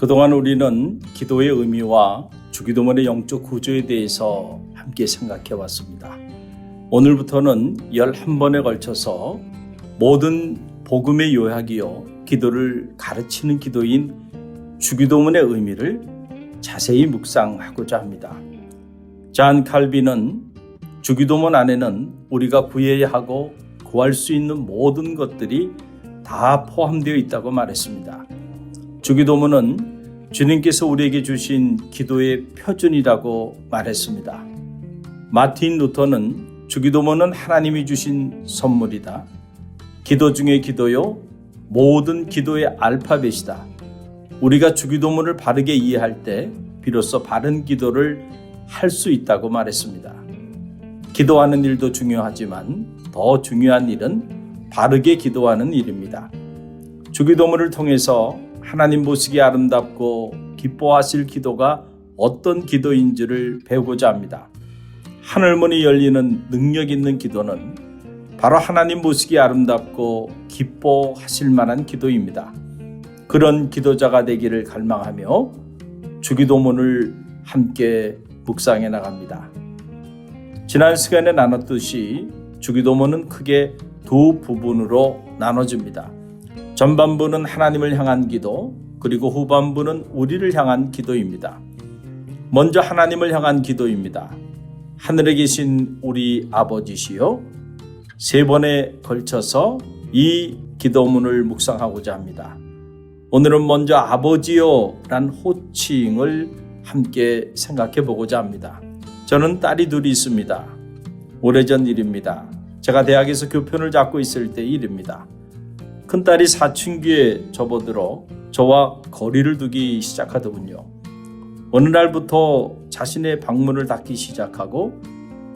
그동안 우리는 기도의 의미와 주기도문의 영적 구조에 대해서 함께 생각해 왔습니다. 오늘부터는 11번에 걸쳐서 모든 복음의 요약이요 기도를 가르치는 기도인 주기도문의 의미를 자세히 묵상하고자 합니다. 잔 칼빈은 주기도문 안에는 우리가 구해야 하고 구할 수 있는 모든 것들이 다 포함되어 있다고 말했습니다. 주기도문은 주님께서 우리에게 주신 기도의 표준이라고 말했습니다. 마틴 루터는 주기도문은 하나님이 주신 선물이다. 기도 중의 기도요, 모든 기도의 알파벳이다. 우리가 주기도문을 바르게 이해할 때 비로소 바른 기도를 할 수 있다고 말했습니다. 기도하는 일도 중요하지만 더 중요한 일은 바르게 기도하는 일입니다. 주기도문을 통해서 하나님 보시기에 아름답고 기뻐하실 기도가 어떤 기도인지를 배우고자 합니다. 하늘문이 열리는 능력 있는 기도는 바로 하나님 보시기에 아름답고 기뻐하실 만한 기도입니다. 그런 기도자가 되기를 갈망하며 주기도문을 함께 묵상해 나갑니다. 지난 시간에 나눴듯이 주기도문은 크게 두 부분으로 나눠집니다. 전반부는 하나님을 향한 기도, 그리고 후반부는 우리를 향한 기도입니다. 먼저 하나님을 향한 기도입니다. 하늘에 계신 우리 아버지시여, 세 번에 걸쳐서 이 기도문을 묵상하고자 합니다. 오늘은 먼저 아버지여 란 호칭을 함께 생각해 보고자 합니다. 저는 딸이 둘이 있습니다. 오래전 일입니다. 제가 대학에서 교편을 잡고 있을 때 일입니다. 큰딸이 사춘기에 접어들어 저와 거리를 두기 시작하더군요. 어느 날부터 자신의 방문을 닫기 시작하고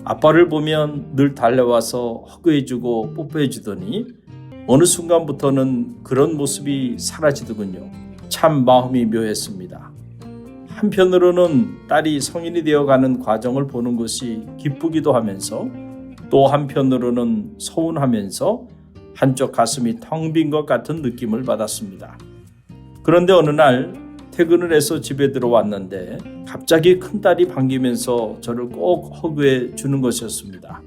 아빠를 보면 늘 달려와서 허그해주고 뽀뽀해주더니 어느 순간부터는 그런 모습이 사라지더군요. 참 마음이 묘했습니다. 한편으로는 딸이 성인이 되어가는 과정을 보는 것이 기쁘기도 하면서 또 한편으로는 서운하면서 한쪽 가슴이 텅 빈 것 같은 느낌을 받았습니다. 그런데 어느 날 퇴근을 해서 집에 들어왔는데 갑자기 큰딸이 반기면서 저를 꼭 허그해 주는 것이었습니다.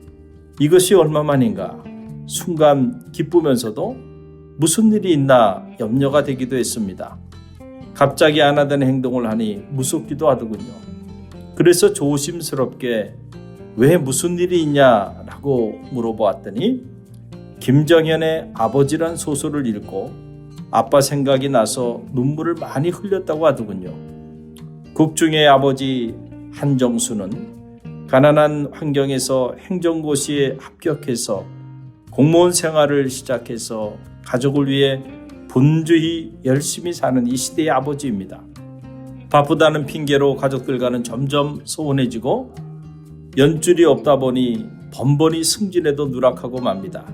이것이 얼마만인가 순간 기쁘면서도 무슨 일이 있나 염려가 되기도 했습니다. 갑자기 안 하던 행동을 하니 무섭기도 하더군요. 그래서 조심스럽게 왜 무슨 일이 있냐라고 물어보았더니 김정현의 아버지란 소설을 읽고 아빠 생각이 나서 눈물을 많이 흘렸다고 하더군요. 국중의 아버지 한정수는 가난한 환경에서 행정고시에 합격해서 공무원 생활을 시작해서 가족을 위해 분주히 열심히 사는 이 시대의 아버지입니다. 바쁘다는 핑계로 가족들과는 점점 소원해지고 연줄이 없다 보니 번번이 승진에도 누락하고 맙니다.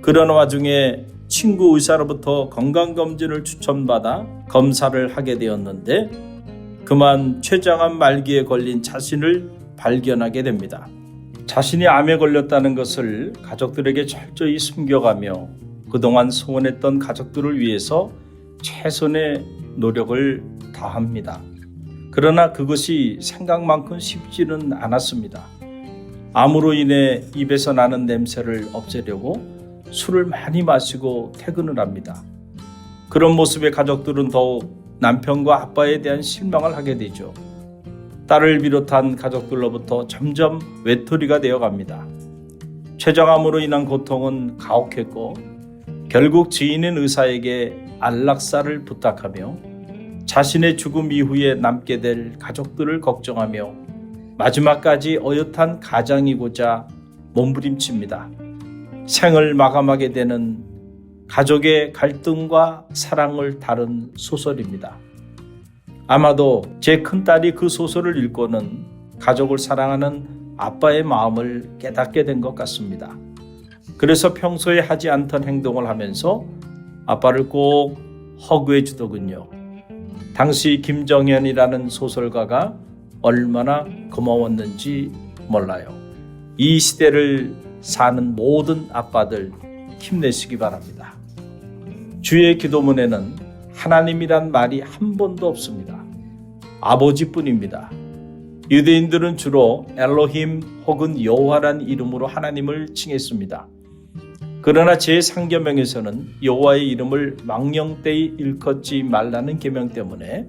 그런 와중에 친구 의사로부터 건강검진을 추천받아 검사를 하게 되었는데 그만 췌장암 말기에 걸린 자신을 발견하게 됩니다. 자신이 암에 걸렸다는 것을 가족들에게 철저히 숨겨가며 그동안 소원했던 가족들을 위해서 최선의 노력을 다합니다. 그러나 그것이 생각만큼 쉽지는 않았습니다. 암으로 인해 입에서 나는 냄새를 없애려고 술을 많이 마시고 퇴근을 합니다. 그런 모습에 가족들은 더욱 남편과 아빠에 대한 실망을 하게 되죠. 딸을 비롯한 가족들로부터 점점 외톨이가 되어갑니다. 췌장암으로 인한 고통은 가혹했고 결국 지인인 의사에게 안락사를 부탁하며 자신의 죽음 이후에 남게 될 가족들을 걱정하며 마지막까지 어엿한 가장이고자 몸부림칩니다. 생을 마감하게 되는 가족의 갈등과 사랑을 다룬 소설입니다. 아마도 제 큰딸이 그 소설을 읽고는 가족을 사랑하는 아빠의 마음을 깨닫게 된 것 같습니다. 그래서 평소에 하지 않던 행동을 하면서 아빠를 꼭 허그해 주더군요. 당시 김정현이라는 소설가가 얼마나 고마웠는지 몰라요. 이 시대를 사는 모든 아빠들 힘내시기 바랍니다. 주의 기도문에는 하나님이란 말이 한 번도 없습니다. 아버지뿐입니다. 유대인들은 주로 엘로힘 혹은 여호와란 이름으로 하나님을 칭했습니다. 그러나 제3계명에서는 여호와의 이름을 망령되이 일컫지 말라는 계명 때문에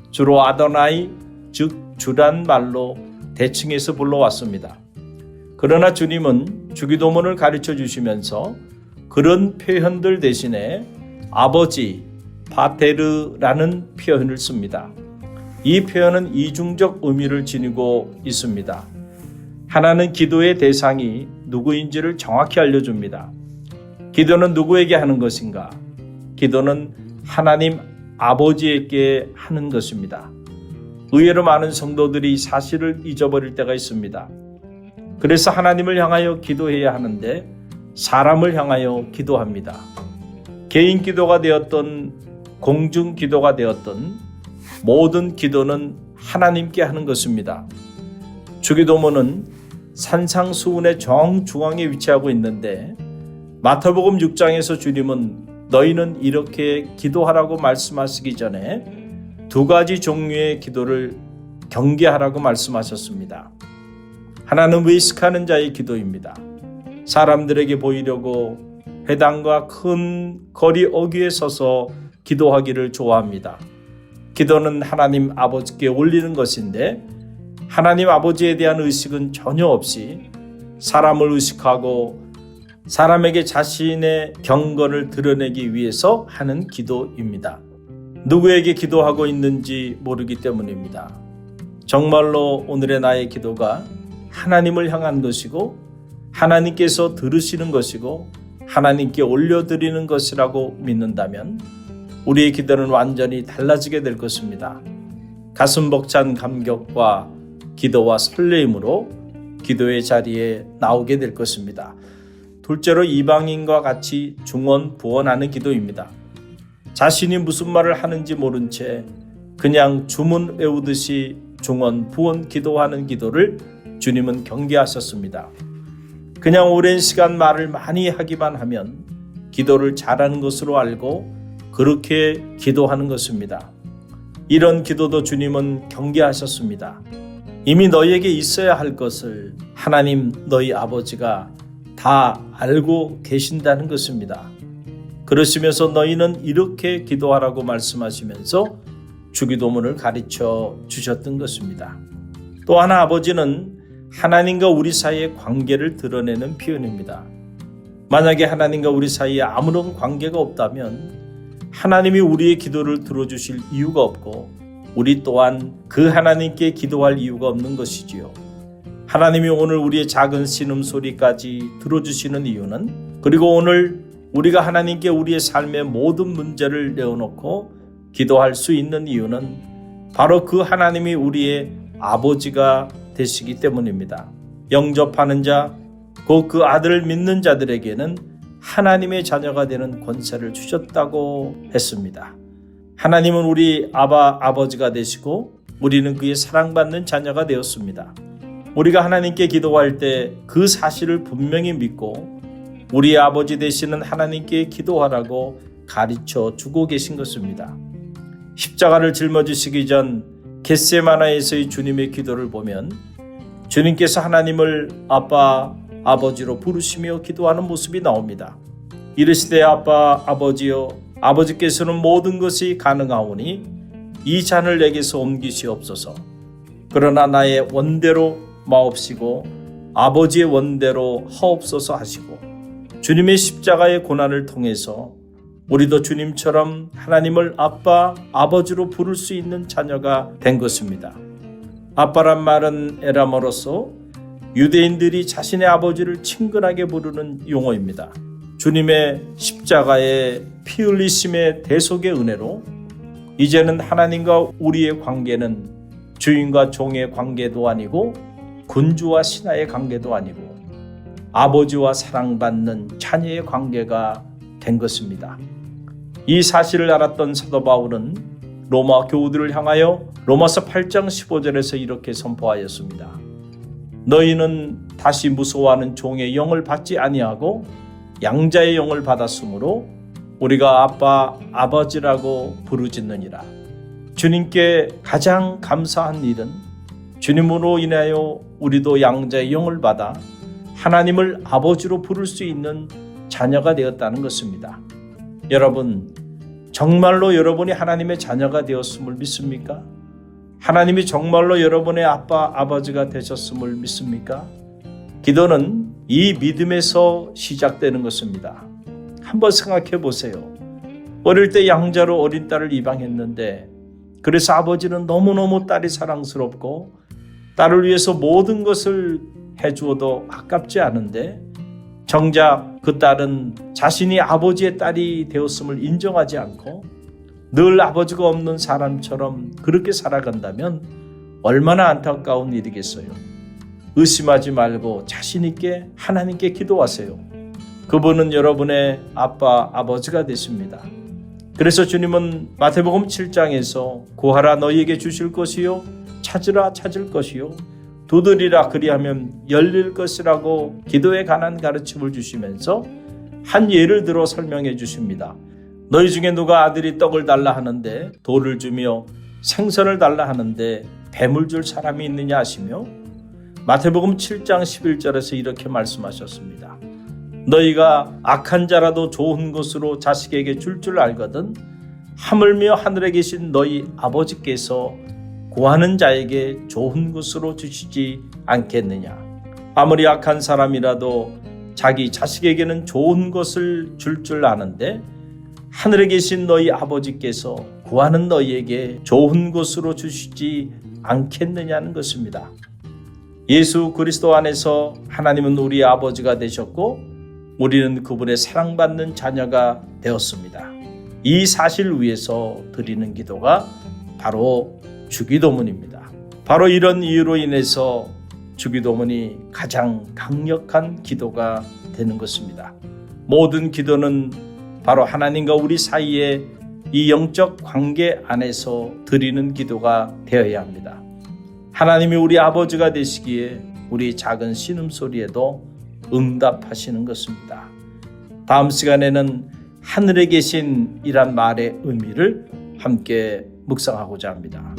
주로 아도나이 즉 주란 말로 대칭해서 불러왔습니다. 그러나 주님은 주기도문을 가르쳐 주시면서 그런 표현들 대신에 아버지 파테르라는 표현을 씁니다. 이 표현은 이중적 의미를 지니고 있습니다. 하나는 기도의 대상이 누구인지를 정확히 알려줍니다. 기도는 누구에게 하는 것인가? 기도는 하나님 아버지에게 하는 것입니다. 의외로 많은 성도들이 사실을 잊어버릴 때가 있습니다. 그래서 하나님을 향하여 기도해야 하는데 사람을 향하여 기도합니다. 개인 기도가 되었던 공중 기도가 되었던 모든 기도는 하나님께 하는 것입니다. 주기도문은 산상수훈의 정중앙에 위치하고 있는데 마태복음 6장에서 주님은 너희는 이렇게 기도하라고 말씀하시기 전에 두 가지 종류의 기도를 경계하라고 말씀하셨습니다. 하나는 의식하는 자의 기도입니다. 사람들에게 보이려고 회당과 큰 거리 어귀에 서서 기도하기를 좋아합니다. 기도는 하나님 아버지께 올리는 것인데 하나님 아버지에 대한 의식은 전혀 없이 사람을 의식하고 사람에게 자신의 경건을 드러내기 위해서 하는 기도입니다. 누구에게 기도하고 있는지 모르기 때문입니다. 정말로 오늘의 나의 기도가 하나님을 향한 것이고 하나님께서 들으시는 것이고 하나님께 올려드리는 것이라고 믿는다면 우리의 기도는 완전히 달라지게 될 것입니다. 가슴 벅찬 감격과 기도와 설레임으로 기도의 자리에 나오게 될 것입니다. 둘째로 이방인과 같이 중언부언하는 기도입니다. 자신이 무슨 말을 하는지 모른 채 그냥 주문 외우듯이 중언부언 기도하는 기도를 주님은 경계하셨습니다. 그냥 오랜 시간 말을 많이 하기만 하면 기도를 잘하는 것으로 알고 그렇게 기도하는 것입니다. 이런 기도도 주님은 경계하셨습니다. 이미 너희에게 있어야 할 것을 하나님 너희 아버지가 다 알고 계신다는 것입니다. 그러시면서 너희는 이렇게 기도하라고 말씀하시면서 주기도문을 가르쳐 주셨던 것입니다. 또 하나 아버지는 하나님과 우리 사이의 관계를 드러내는 표현입니다. 만약에 하나님과 우리 사이에 아무런 관계가 없다면 하나님이 우리의 기도를 들어주실 이유가 없고 우리 또한 그 하나님께 기도할 이유가 없는 것이지요. 하나님이 오늘 우리의 작은 신음소리까지 들어주시는 이유는 그리고 오늘 우리가 하나님께 우리의 삶의 모든 문제를 내어놓고 기도할 수 있는 이유는 바로 그 하나님이 우리의 아버지가 되시기 때문입니다. 영접하는 자, 곧 그 아들을 믿는 자들에게는 하나님의 자녀가 되는 권세를 주셨다고 했습니다. 하나님은 우리 아버지가 되시고 우리는 그의 사랑받는 자녀가 되었습니다. 우리가 하나님께 기도할 때 그 사실을 분명히 믿고 우리 아버지 되시는 하나님께 기도하라고 가르쳐 주고 계신 것입니다. 십자가를 짊어지시기 전 겟세마나에서의 주님의 기도를 보면 주님께서 하나님을 아빠, 아버지로 부르시며 기도하는 모습이 나옵니다. 이르시되 아빠, 아버지여, 아버지께서는 모든 것이 가능하오니 이 잔을 내게서 옮기시옵소서. 그러나 나의 원대로 마옵시고 아버지의 원대로 하옵소서 하시고 주님의 십자가의 고난을 통해서 우리도 주님처럼 하나님을 아빠, 아버지로 부를 수 있는 자녀가 된 것입니다. 아빠란 말은 에라모로서 유대인들이 자신의 아버지를 친근하게 부르는 용어입니다. 주님의 십자가의 피 흘리심의 대속의 은혜로 이제는 하나님과 우리의 관계는 주인과 종의 관계도 아니고 군주와 신하의 관계도 아니고 아버지와 사랑받는 자녀의 관계가 된 것입니다. 이 사실을 알았던 사도 바울은 로마 교우들을 향하여 로마서 8장 15절에서 이렇게 선포하였습니다. 너희는 다시 무서워하는 종의 영을 받지 아니하고 양자의 영을 받았으므로 우리가 아빠, 아버지라고 부르짖느니라. 주님께 가장 감사한 일은 주님으로 인하여 우리도 양자의 영을 받아 하나님을 아버지로 부를 수 있는 자녀가 되었다는 것입니다. 여러분, 정말로 여러분이 하나님의 자녀가 되었음을 믿습니까? 하나님이 정말로 여러분의 아빠, 아버지가 되셨음을 믿습니까? 기도는 이 믿음에서 시작되는 것입니다. 한번 생각해 보세요. 어릴 때 양자로 어린 딸을 입양했는데 그래서 아버지는 너무너무 딸이 사랑스럽고 딸을 위해서 모든 것을 해주어도 아깝지 않은데 정작 그 딸은 자신이 아버지의 딸이 되었음을 인정하지 않고 늘 아버지가 없는 사람처럼 그렇게 살아간다면 얼마나 안타까운 일이겠어요. 의심하지 말고 자신 있게 하나님께 기도하세요. 그분은 여러분의 아빠, 아버지가 되십니다. 그래서 주님은 마태복음 7장에서 구하라 너희에게 주실 것이요 찾으라 찾을 것이요 두드리라 그리하면 열릴 것이라고 기도에 관한 가르침을 주시면서 한 예를 들어 설명해 주십니다. 너희 중에 누가 아들이 떡을 달라 하는데 돌을 주며 생선을 달라 하는데 뱀을 줄 사람이 있느냐 하시며 마태복음 7장 11절에서 이렇게 말씀하셨습니다. 너희가 악한 자라도 좋은 것으로 자식에게 줄 알거든 하물며 하늘에 계신 너희 아버지께서 구하는 자에게 좋은 것으로 주시지 않겠느냐. 아무리 악한 사람이라도 자기 자식에게는 좋은 것을 줄 아는데 하늘에 계신 너희 아버지께서 구하는 너희에게 좋은 것으로 주시지 않겠느냐는 것입니다. 예수 그리스도 안에서 하나님은 우리의 아버지가 되셨고 우리는 그분의 사랑받는 자녀가 되었습니다. 이 사실 위에서 드리는 기도가 바로 주기도문입니다. 바로 이런 이유로 인해서 주기도문이 가장 강력한 기도가 되는 것입니다. 모든 기도는 바로 하나님과 우리 사이의 이 영적 관계 안에서 드리는 기도가 되어야 합니다. 하나님이 우리 아버지가 되시기에 우리 작은 신음소리에도 응답하시는 것입니다. 다음 시간에는 하늘에 계신 이란 말의 의미를 함께 묵상하고자 합니다.